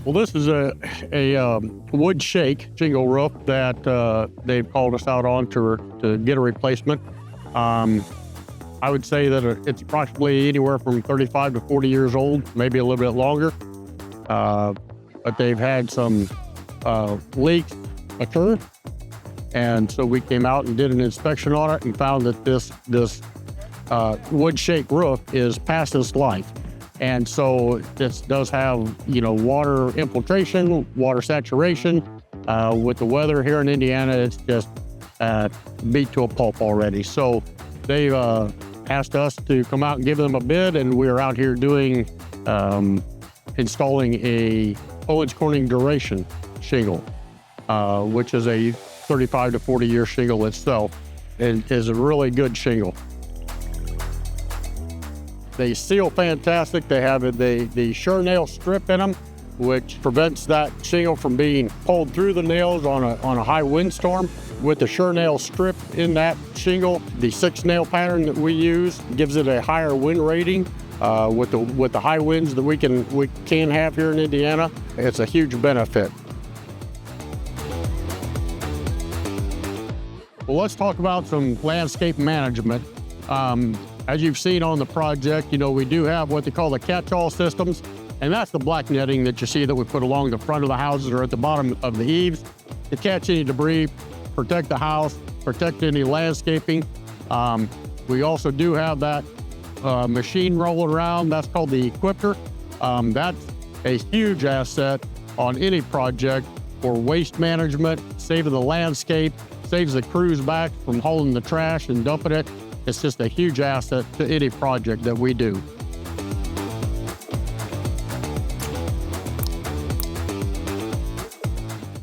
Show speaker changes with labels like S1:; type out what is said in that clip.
S1: Well, this is a wood shake shingle roof that they've called us out on to get a replacement. I would say that it's approximately anywhere from 35 to 40 years old, maybe a little bit longer. But they've had some leaks occur. And so we came out and did an inspection on it and found that this wood shake roof is past its life. And so this does have, water infiltration, water saturation. With the weather here in Indiana, it's just beat to a pulp already. So they've asked us to come out and give them a bid, and we're out here doing, installing a Owens Corning duration shingle, which is a 35 to 40 year shingle itself, and is a really good shingle. They seal fantastic. They have the sure nail strip in them, which prevents that shingle from being pulled through the nails on a high windstorm. With the sure nail strip in that shingle, the 6 nail pattern that we use gives it a higher wind rating. With the high winds that we can have here in Indiana, it's a huge benefit. Well, let's talk about some landscape management. As you've seen on the project, we do have what they call the catch-all systems, and that's the black netting that you see that we put along the front of the houses or at the bottom of the eaves to catch any debris, protect the house, protect any landscaping. We also do have that machine rolling around. That's called the equipter. That's a huge asset on any project for waste management, saving the landscape, saves the crews back from hauling the trash and dumping it. It's just a huge asset to any project that we do.